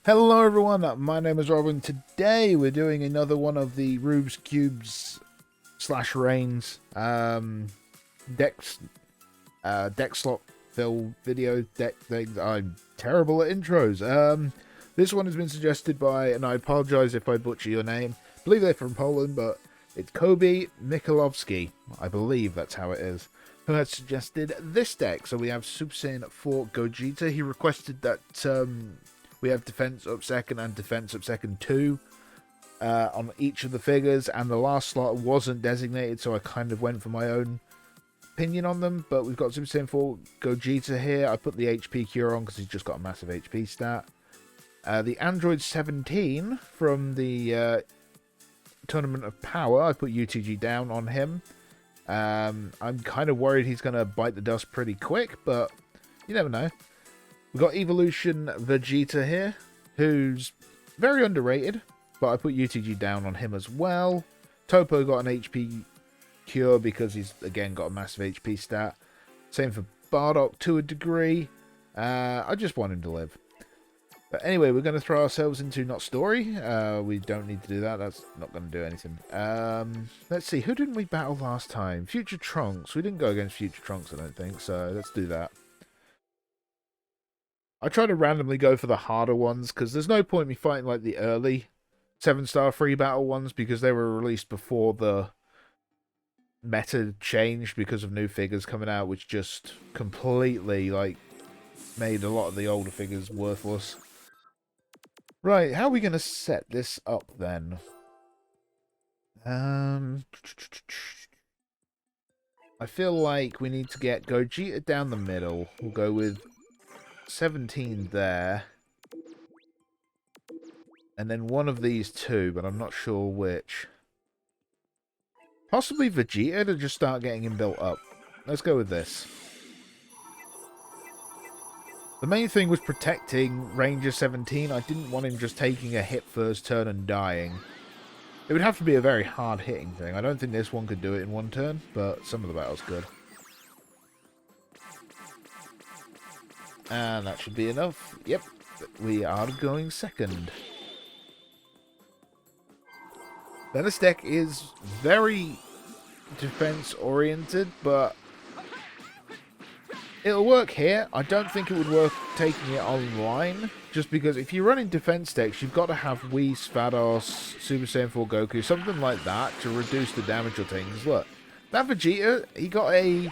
Hello everyone, my name is Robin. Today we're doing another one of the Rubes Cubes slash Reigns decks deck slot fill video deck things. I'm terrible at intros. This one has been suggested by, and I apologize if I butcher your name. I believe they're from Poland, but it's Kobie Michalowsky. I believe that's how it is. Who has suggested this deck? So we have Super Saiyan 4 Gogeta. He requested that we have defense up second and defense up second 2 on each of the figures, and the last slot wasn't designated, so I kind of went for my own opinion on them. But we've got Super Saiyan 4 Gogeta here. I put the HP cure on because he's just got a massive HP stat. The Android 17 from the Tournament of Power, I put UTG down on him. I'm kind of worried he's going to bite the dust pretty quick, but you never know. We've got Evolution Vegeta here, who's very underrated, but I put UTG down on him as well. Topo got an HP cure because he's, again, got a massive HP stat. Same for Bardock to a degree. I just want him to live. But anyway, we're going to throw ourselves into Not Story. We don't need to do that. That's not going to do anything. Let's see. Who didn't we battle last time? Future Trunks. We didn't go against Future Trunks, I don't think. So let's do that. I try to randomly go for the harder ones, because there's no point in me fighting like the early 7-star free battle ones, because they were released before the meta changed because of new figures coming out, which just completely like made a lot of the older figures worthless. Right, how are we going to set this up then? I feel like we need to get Gogeta down the middle. We'll go with 17 there. And then one of these two, but I'm not sure which. Possibly Vegeta to just start getting him built up. Let's go with this. The main thing was protecting Ranger 17. I didn't want him just taking a hit first turn and dying. It would have to be a very hard hitting thing. I don't think this one could do it in one turn, but some of the battles could. And that should be enough. Yep, we are going second. Then this deck is very defense-oriented, but it'll work here. I don't think it would work taking it online, just because if you're running defense decks, you've got to have Whis, Vados, Super Saiyan 4 Goku, something like that, to reduce the damage you're taking. Because look, that Vegeta, he got a...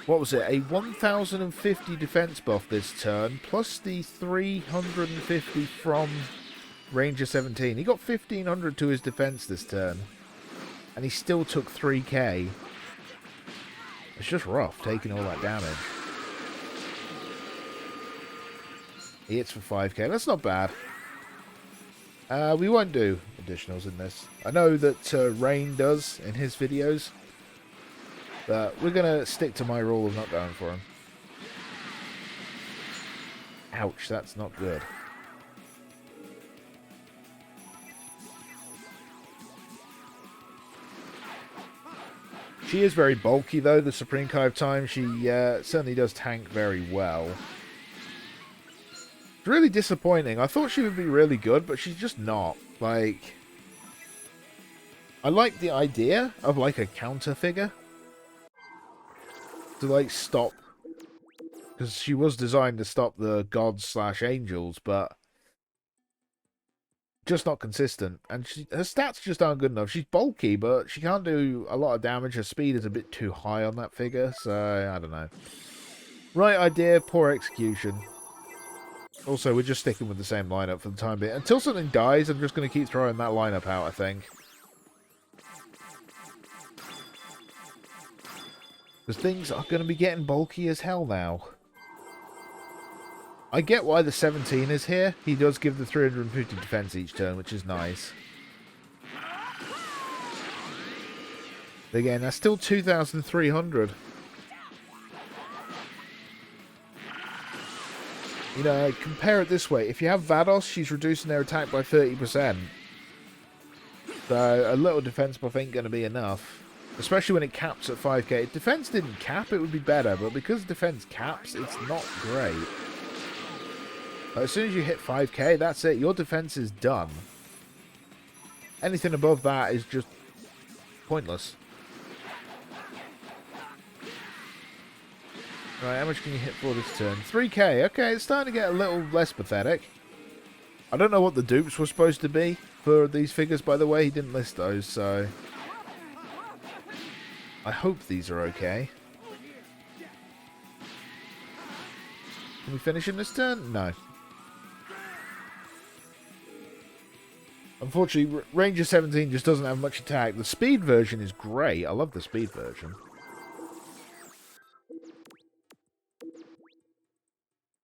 what was it? A 1050 defense buff this turn, plus the 350 from Ranger 17. He got 1500 to his defense this turn, and he still took 3k. It's just rough taking all that damage. He hits for 5k. That's not bad. We won't do additionals in this. I know that Rein does in his videos, but we're going to stick to my rule of not going for him. Ouch, that's not good. She is very bulky, though, the Supreme Kai of Time. She certainly does tank very well. It's really disappointing. I thought she would be really good, but she's just not. Like, I like the idea of, like, a counter figure to, like, stop, because she was designed to stop the gods slash angels, but just not consistent. And her stats just aren't good enough. She's bulky, but she can't do a lot of damage. Her speed is a bit too high on that figure, so I don't know. Right idea, poor execution. Also, we're just sticking with the same lineup for the time being. Until something dies, I'm just going to keep throwing that lineup out, I think. Because things are going to be getting bulky as hell now. I get why the 17 is here. He does give the 350 defense each turn, which is nice. But again, that's still 2,300. You know, compare it this way. If you have Vados, she's reducing their attack by 30%. So a little defense buff ain't going to be enough. Especially when it caps at 5k. If defense didn't cap, it would be better. But because defense caps, it's not great. As soon as you hit 5k, that's it. Your defense is done. Anything above that is just pointless. Right, how much can you hit for this turn? 3k. Okay, it's starting to get a little less pathetic. I don't know what the dupes were supposed to be for these figures, by the way. He didn't list those, so... I hope these are okay. Can we finish in this turn? No. Unfortunately, Ranger 17 just doesn't have much attack. The speed version is great. I love the speed version.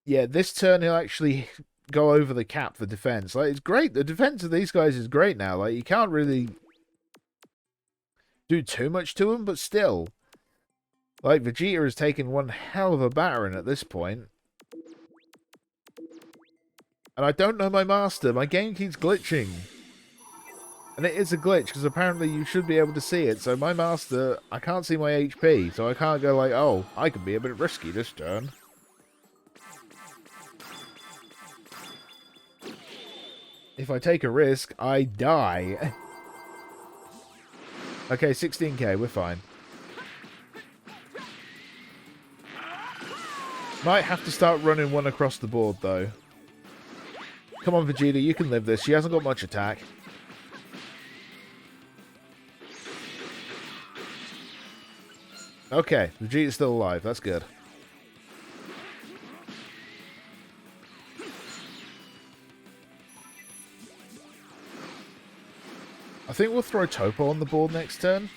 Yeah, this turn he'll actually go over the cap for defense. Like, it's great. The defense of these guys is great now. Like, you can't really do too much to them, but still. Like, Vegeta has taken one hell of a battering at this point. And I don't know my master. My game keeps glitching. And it is a glitch, because apparently you should be able to see it. So my master, I can't see my HP. So I can't go like, oh, I can be a bit risky this turn. If I take a risk, I die. Okay, 16k, we're fine. Might have to start running one across the board, though. Come on, Vegeta, you can live this. She hasn't got much attack. Okay, Vegeta's still alive. That's good. I think we'll throw Topo on the board next turn.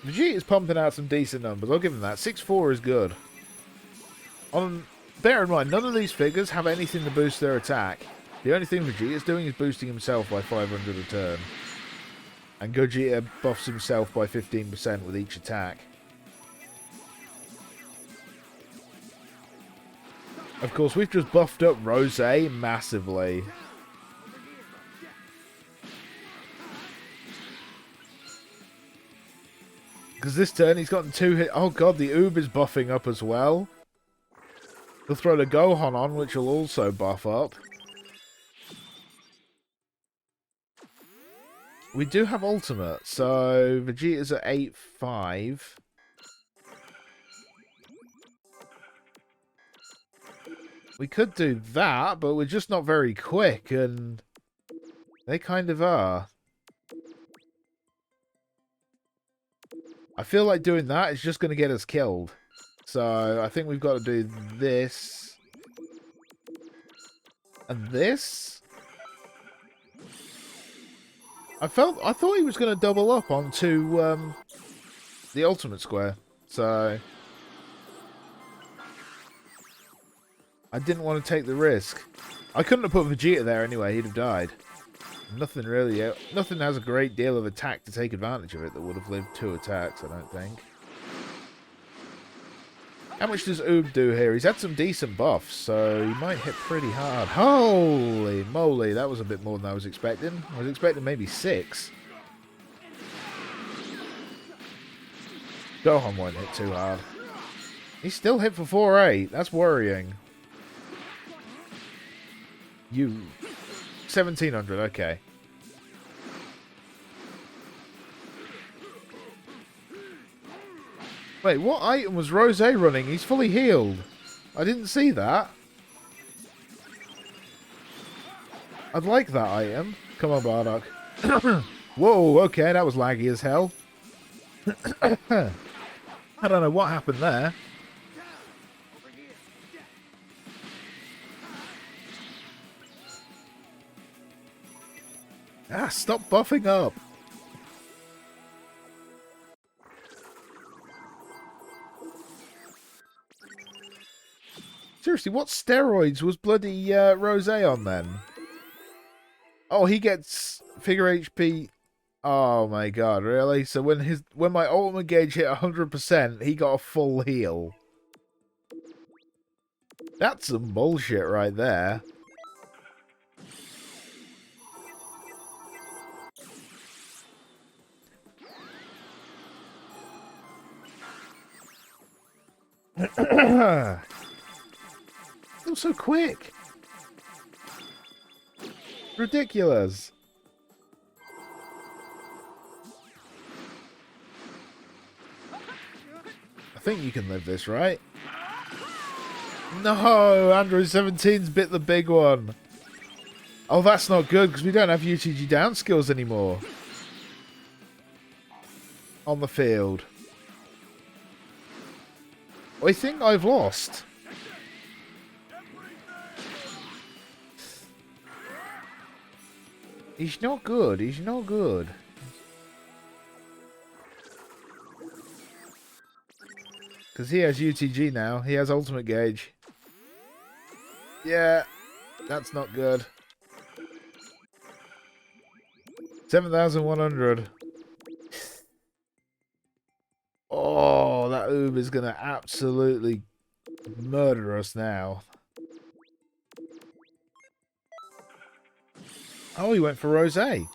Vegeta's pumping out some decent numbers. I'll give him that. 6-4 is good. Bear in mind, none of these figures have anything to boost their attack. The only thing Vegeta's doing is boosting himself by 500 a turn. And Gogeta buffs himself by 15% with each attack. Of course, we've just buffed up Rose massively. Because this turn he's gotten 2 hit. Oh god, the Oob is buffing up as well. He'll throw the Gohan on, which will also buff up. We do have Ultimate, so Vegeta's at 8-5. We could do that, but we're just not very quick, and they kind of are. I feel like doing that is just going to get us killed. So I think we've got to do this. And this? I thought he was going to double up onto the Ultimate Square. So I didn't want to take the risk. I couldn't have put Vegeta there anyway. He'd have died. Nothing really. Nothing has a great deal of attack to take advantage of it that would have lived 2 attacks, I don't think. How much does Oob do here? He's had some decent buffs, so he might hit pretty hard. Holy moly, that was a bit more than I was expecting. I was expecting maybe 6. Gohan won't hit too hard. He's still hit for 4-8. That's worrying. You... 1700, okay. Wait, what item was Rose running? He's fully healed. I didn't see that. I'd like that item. Come on, Bardock. Whoa, okay, that was laggy as hell. I don't know what happened there. Ah, stop buffing up. Seriously, what steroids was bloody Rose on then? Oh, he gets figure HP. Oh my god, really? So when my ultimate gauge hit 100%, he got a full heal. That's some bullshit right there. Still so quick. Ridiculous. I think you can live this, right? No, Android 17's bit the big one. Oh, that's not good because we don't have UTG down skills anymore. On the field. I think I've lost. He's not good. He's not good. Because he has UTG now. He has ultimate gauge. Yeah, that's not good. 7,100. Oh, that Oob is going to absolutely murder us now. Oh, he went for Rosé.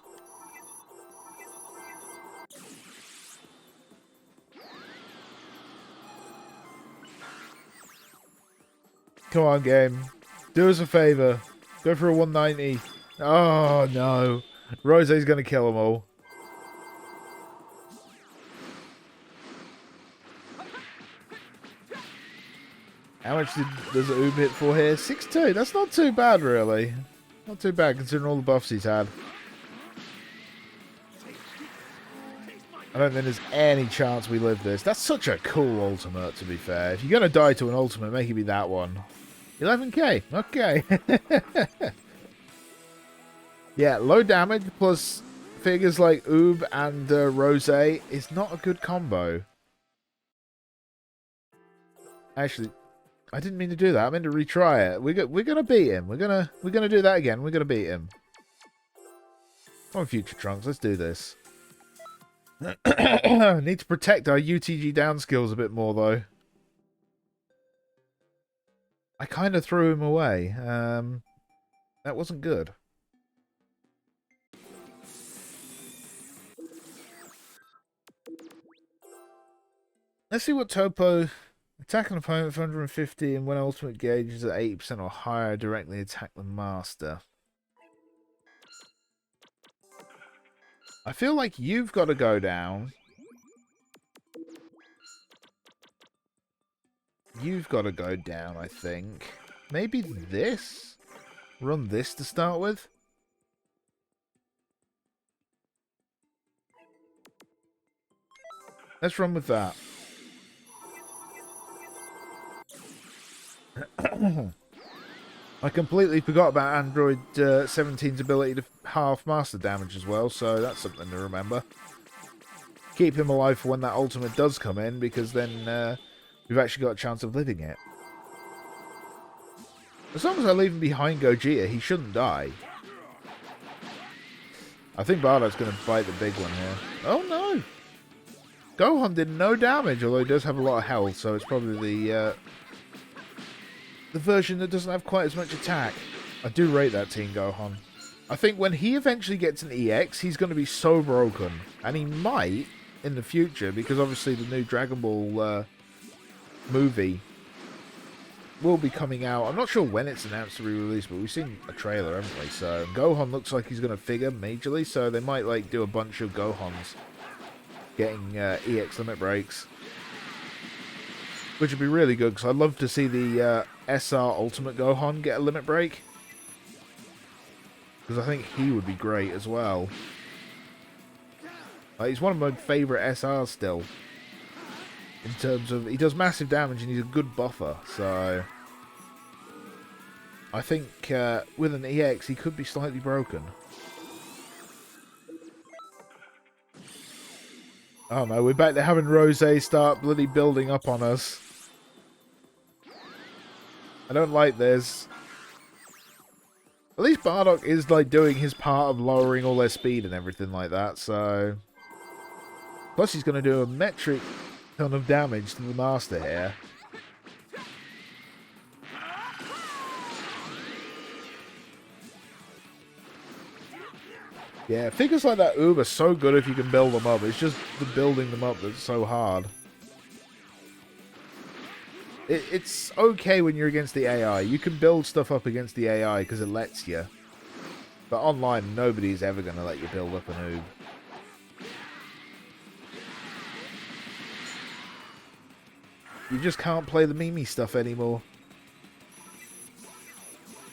Come on, game. Do us a favor. Go for a 190. Oh, no. Rosé's going to kill them all. How much does the Oob hit for here? 6-2. That's not too bad, really. Not too bad, considering all the buffs he's had. I don't think there's any chance we live this. That's such a cool ultimate, to be fair. If you're going to die to an ultimate, make it be that one. 11k. Okay. Yeah, low damage plus figures like Oob and Rosé is not a good combo. Actually, I didn't mean to do that. I meant to retry it. We're gonna beat him. We're gonna do that again. We're gonna beat him. Come on, Future Trunks. Let's do this. Need to protect our UTG down skills a bit more, though. I kind of threw him away. That wasn't good. Let's see what Topo... Attack an opponent for 150 and when ultimate gauge is at 80% or higher, directly attack the master. I feel like you've got to go down. You've got to go down, I think. Maybe this? Run this to start with? Let's run with that. I completely forgot about Android 17's ability to half master damage as well, so that's something to remember. Keep him alive for when that ultimate does come in, because then we've actually got a chance of living it. As long as I leave him behind Gogeta, he shouldn't die. I think Bardock's going to bite the big one here. Oh no! Gohan did no damage, although he does have a lot of health, so it's probably the version that doesn't have quite as much attack. I do rate that Teen Gohan. I think when he eventually gets an EX, he's going to be so broken. And he might in the future, because obviously the new Dragon Ball movie will be coming out. I'm not sure when it's announced to be released, but we've seen a trailer, haven't we? So Gohan looks like he's going to figure majorly, so they might like do a bunch of Gohans getting EX limit breaks. Which would be really good, because I'd love to see the SR Ultimate Gohan get a limit break. Because I think he would be great as well. Like, he's one of my favourite SRs still. In terms of, he does massive damage and he's a good buffer, so... I think with an EX he could be slightly broken. Oh no, we're back to having Rosé start bloody building up on us. I don't like this. At least Bardock is like doing his part of lowering all their speed and everything like that, so... Plus he's going to do a metric ton of damage to the Master here. Yeah, figures like that Oob are so good if you can build them up. It's just the building them up that's so hard. It's okay when you're against the AI. You can build stuff up against the AI because it lets you. But online, nobody's ever going to let you build up an oob. You just can't play the meme stuff anymore.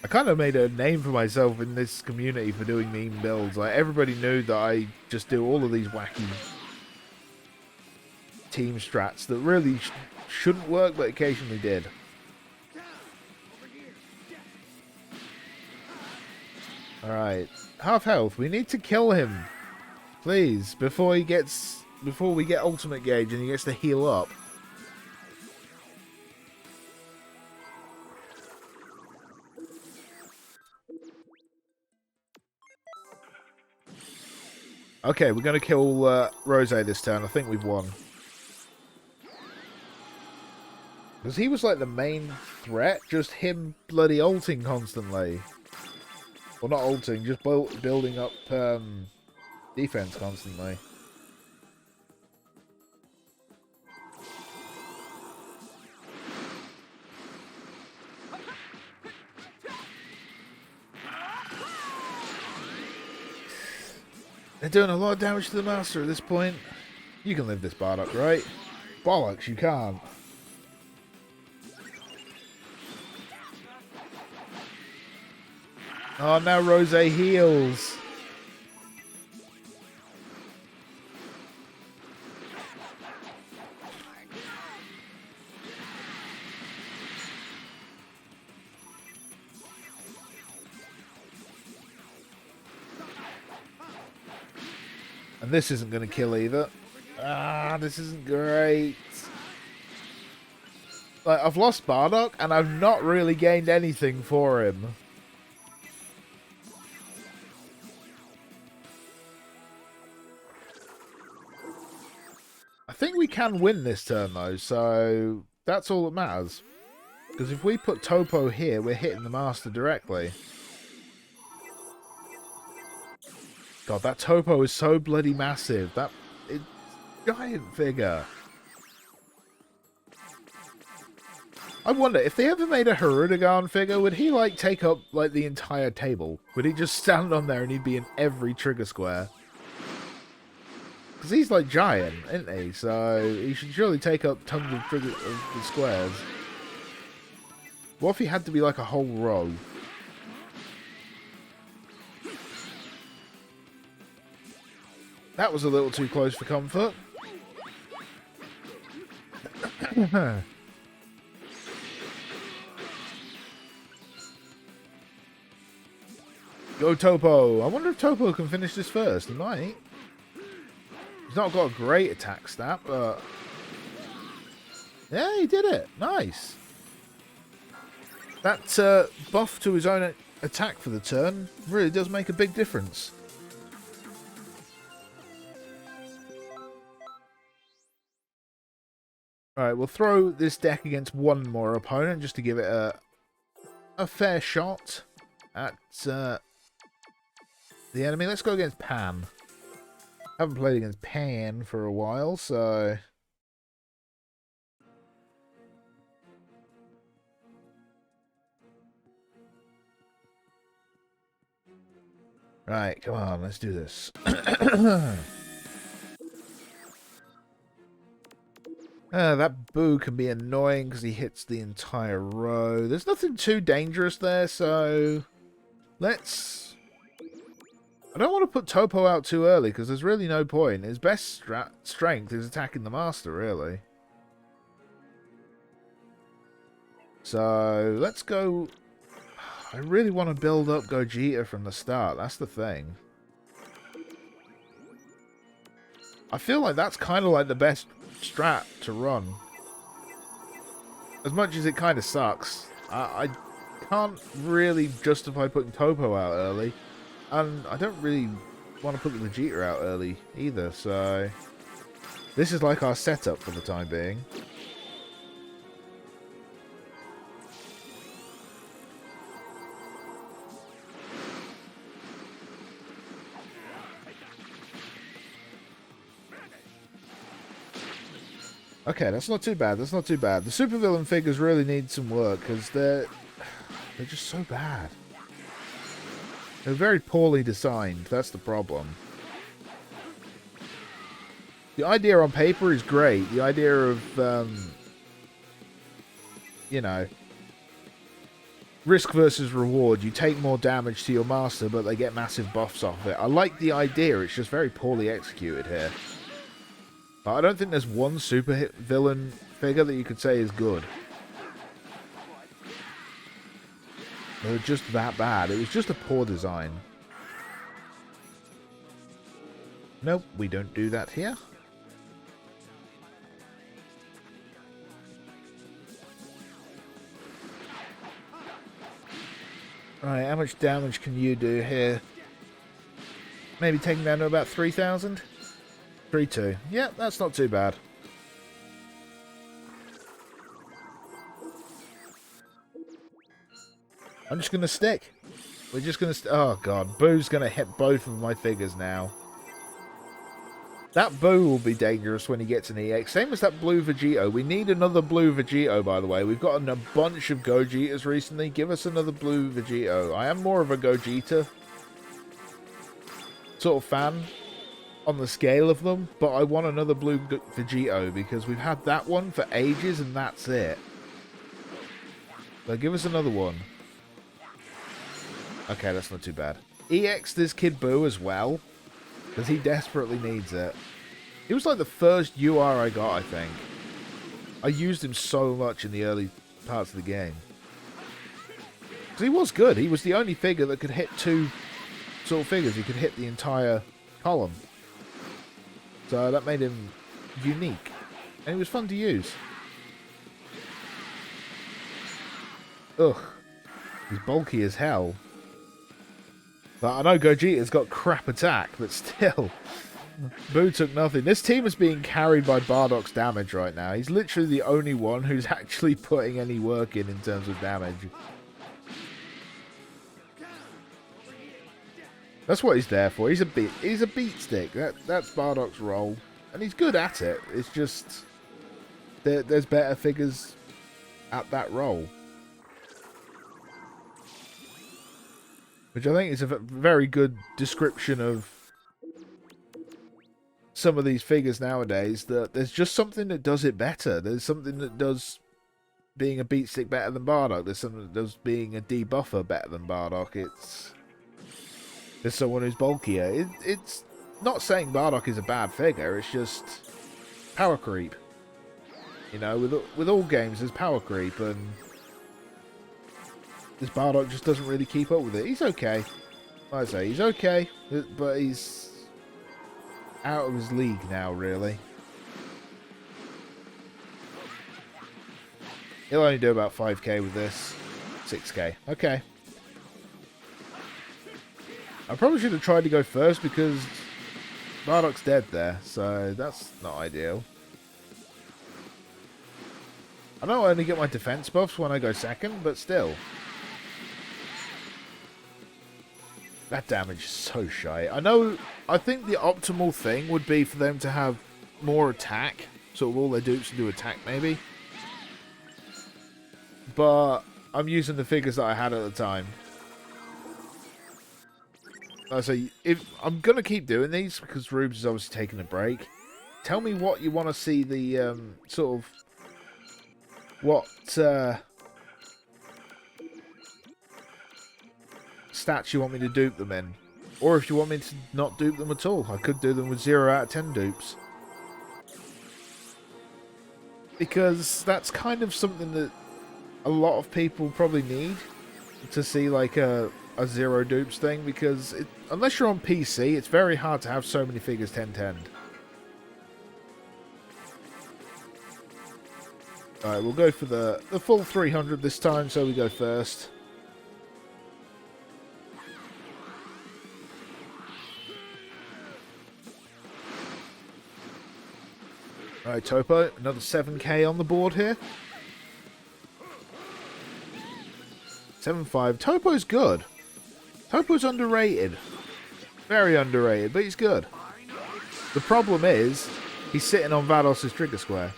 I kind of made a name for myself in this community for doing meme builds. Like, everybody knew that I just do all of these wacky team strats that really shouldn't work, but occasionally did. Alright. Half health. We need to kill him. Please. Before we get ultimate gauge and he gets to heal up. Okay, we're going to kill Rose this turn. I think we've won. Because he was like the main threat. Just him bloody ulting constantly. Well, not ulting, just building up defense constantly. They're doing a lot of damage to the master at this point. You can live this Bardock, right? Bollocks, you can't. Oh, now Rose heals. And this isn't going to kill either. Ah, this isn't great. Like, I've lost Bardock, and I've not really gained anything for him. I think we can win this turn, though, so that's all that matters. Because if we put Topo here, we're hitting the Master directly. God, that Topo is so bloody massive. It's a giant figure. I wonder, if they ever made a Hirudegarn figure, would he, like, take up, like, the entire table? Would he just stand on there and he'd be in every trigger square? Because he's, like, giant, isn't he? So he should surely take up tons of the squares. What if he had to be, like, a whole row? That was a little too close for comfort. Go Topo. I wonder if Topo can finish this first. He might. He's not got a great attack stat, but... yeah, he did it. Nice. That buff to his own attack for the turn really does make a big difference. Alright, we'll throw this deck against one more opponent just to give it a fair shot at the enemy. Let's go against Pan. Haven't played against Pan for a while, so... right, come on, let's do this. That boo can be annoying because he hits the entire row. There's nothing too dangerous there, so... let's... I don't want to put Topo out too early because there's really no point. His best strength is attacking the Master, really. So, let's go... I really want to build up Gogeta from the start. That's the thing. I feel like that's kind of like the best strat to run. As much as it kind of sucks, I can't really justify putting Topo out early. And I don't really want to put the Vegeta out early either, so... this is like our setup for the time being. Okay, that's not too bad. That's not too bad. The supervillain figures really need some work because they're just so bad. They're very poorly designed. That's the problem. The idea on paper is great. The idea of, you know, risk versus reward. You take more damage to your master, but they get massive buffs off it. I like the idea. It's just very poorly executed here. But I don't think there's one super hit villain figure that you could say is good. They're just that bad. It was just a poor design. Nope, we don't do that here. Right, how much damage can you do here? Maybe taking down to about 3,000? 3-2. Yeah, that's not too bad. I'm just going to stick. We're just going to... Oh, God. Boo's going to hit both of my figures now. That Boo will be dangerous when he gets an EX. Same as that blue Vegito. We need another blue Vegito, by the way. We've gotten a bunch of Gogetas recently. Give us another blue Vegito. I am more of a Gogeta sort of fan on the scale of them, but I want another blue Vegito because we've had that one for ages and that's it. So give us another one. Okay, that's not too bad. EX this Kid Boo as well, because he desperately needs it. He was like the first UR I got, I think. I used him so much in the early parts of the game. Because he was good. He was the only figure that could hit two sort of figures. He could hit the entire column. So that made him unique. And he was fun to use. Ugh. He's bulky as hell. But I know Gogeta's got crap attack, but still. Boo took nothing. This team is being carried by Bardock's damage right now. He's literally the only one who's actually putting any work in terms of damage. That's what he's there for. He's a beat stick. That's Bardock's role. And he's good at it. It's just there's better figures at that role. Which I think is a very good description of some of these figures nowadays, that there's just something that does it better. There's something that does being a beat stick better than Bardock. There's something that does being a debuffer better than Bardock. There's someone who's bulkier. It's not saying Bardock is a bad figure. It's just power creep. You know, with all games, there's power creep, and this Bardock just doesn't really keep up with it. He's okay. Like I say, he's okay, but he's out of his league now, really. He'll only do about 5k with this. 6k. Okay. I probably should have tried to go first because Bardock's dead there, so that's not ideal. I know I only get my defense buffs when I go second, but still. That damage is so shy. I think the optimal thing would be for them to have more attack. Sort of all their dupes do attack, maybe. But I'm using the figures that I had at the time. So if I'm going to keep doing these, because Rubes is obviously taking a break, tell me what you want to see the, sort of, what, stats you want me to dupe them in. Or if you want me to not dupe them at all. I could do them with 0 out of 10 dupes. Because that's kind of something that a lot of people probably need to see, like a 0 dupes thing, because unless you're on PC, it's very hard to have so many figures 10-10'd. Alright, we'll go for the full 300 this time, so we go first. Alright, Topo, another 7k on the board here. 7.5. Topo's good. Topo's underrated. Very underrated, but he's good. The problem is, he's sitting on Vados's trigger square.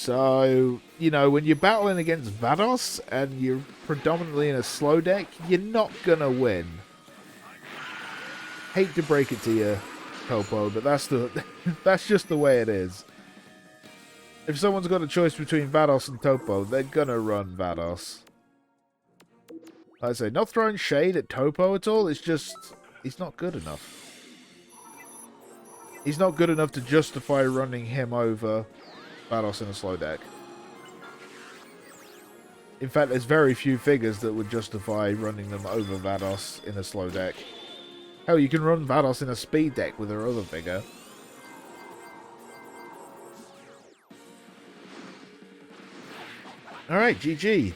So, you know, when you're battling against Vados and you're predominantly in a slow deck, you're not going to win. Hate to break it to you, Topo, but that's just the way it is. If someone's got a choice between Vados and Topo, they're going to run Vados. Like I say, not throwing shade at Topo at all, it's just, he's not good enough. He's not good enough to justify running him over Vados in a slow deck. In fact, there's very few figures that would justify running them over Vados in a slow deck. Hell, you can run Vados in a speed deck with her other figure. Alright, GG.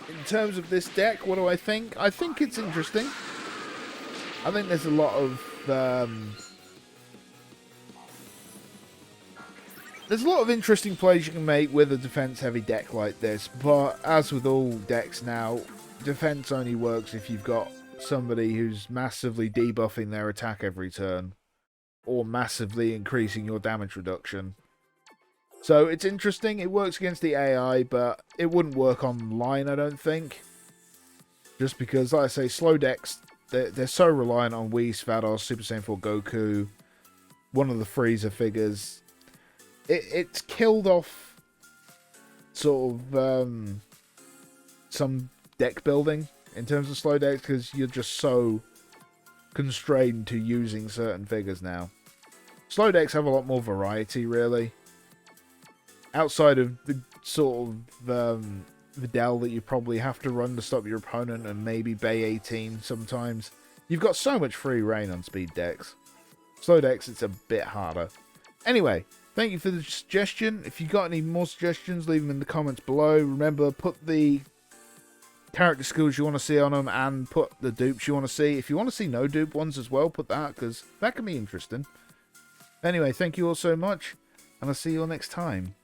In terms of this deck, what do I think? I think it's interesting. I think there's a lot of interesting plays you can make with a defense-heavy deck like this, but as with all decks now, defense only works if you've got somebody who's massively debuffing their attack every turn, or massively increasing your damage reduction. So it's interesting, it works against the AI, but it wouldn't work online, I don't think. Just because, like I say, slow decks, they're so reliant on Whis, Vados, Super Saiyan 4 Goku, one of the Frieza figures. It's killed off sort of some deck building in terms of slow decks because you're just so constrained to using certain figures now. Slow decks have a lot more variety, really. Outside of the sort of Videl that you probably have to run to stop your opponent and maybe Bay 18 sometimes, you've got so much free reign on speed decks. Slow decks, it's a bit harder. Anyway, thank you for the suggestion. If you got any more suggestions, leave them in the comments below. Remember, put the character skills you want to see on them and put the dupes you want to see. If you want to see no dupe ones as well, put that, because that can be interesting. Anyway, thank you all so much, and I'll see you all next time.